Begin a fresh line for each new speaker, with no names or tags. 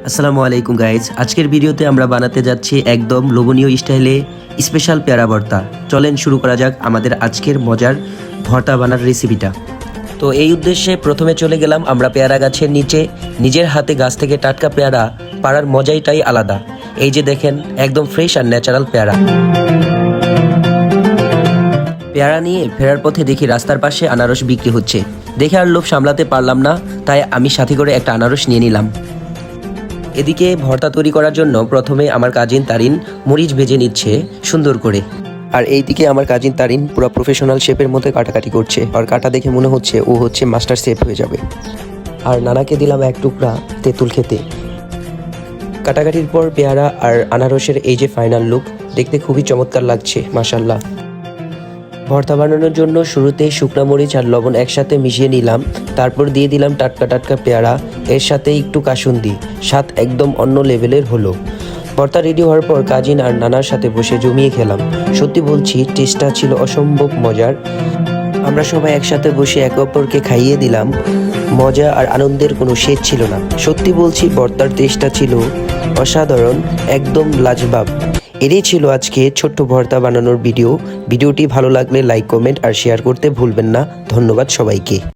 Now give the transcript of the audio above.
আসসালামু আলাইকুম গাইজ, আজকের ভিডিওতে আমরা বানাতে যাচ্ছি একদম লোভনীয় স্টাইলে স্পেশাল পেয়ারা ভর্তা। চলেন শুরু করা যাক আমাদের আজকের মজার ভর্তা বানার রেসিপিটা। তো এই উদ্দেশ্যে প্রথমে চলে গেলাম আমরা পেয়ারা গাছের নিচে। নিজের হাতে গাছ থেকে টাটকা পেয়ারা পাড়ার মজাইটাই আলাদা। এই যে দেখেন, একদম ফ্রেশ আর ন্যাচারাল পেয়ারা। পেয়ারা নিয়ে ফেরার পথে দেখি রাস্তার পাশে আনারস বিক্রি হচ্ছে। দেখে আর লোভ সামলাতে পারলাম না, তাই আমি সাথে করে একটা আনারস নিয়ে নিলাম। এদিকে ভর্তা তৈরি করার জন্য প্রথমে আমার কাজিন তারিন মরিচ ভেজে নিচ্ছে সুন্দর করে, আর এইদিকে আমার কাজিন তারিন পুরো প্রফেশনাল শেফের মতো কাটাকাটি করছে। আর কাটা দেখে মনে হচ্ছে ও হচ্ছে মাস্টার শেফ হয়ে যাবে। আর নানাকে দিলাম এক টুকরা তেঁতুল খেতে। কাটাকাটির পর পেয়ারা আর আনারসের এই যে ফাইনাল লুক, দেখতে খুবই চমৎকার লাগছে মাশাল্লাহ। ভর্তা বানানোর জন্য শুরুতে শুকনো মরিচ আর লবণ একসাথে মিশিয়ে নিলাম। তারপর দিয়ে দিলাম টাটকা টাটকা পেয়ারা, এর সাথে একটু কাসুন্দি। স্বাদ একদম অন্য লেভেলের হলো। ভর্তা রেডি হওয়ার পর কাজিন আর নানার সাথে বসে জমিয়ে খেলাম। সত্যি বলছি, টেস্টটা ছিল অসম্ভব মজার। আমরা সবাই একসাথে বসে একে অপরকে খাইয়ে দিলাম। মজা আর আনন্দের কোনো শেষ ছিল না। সত্যি বলছি, ভর্তার টেস্টটা ছিল অসাধারণ, একদম লাজবাব। এটাই ছিল আজকে ছোট্ট ভর্তা বানানোর ভিডিওটি ভালো লাগলে লাইক, কমেন্ট আর শেয়ার করতে ভুলবেন না। ধন্যবাদ সবাইকে।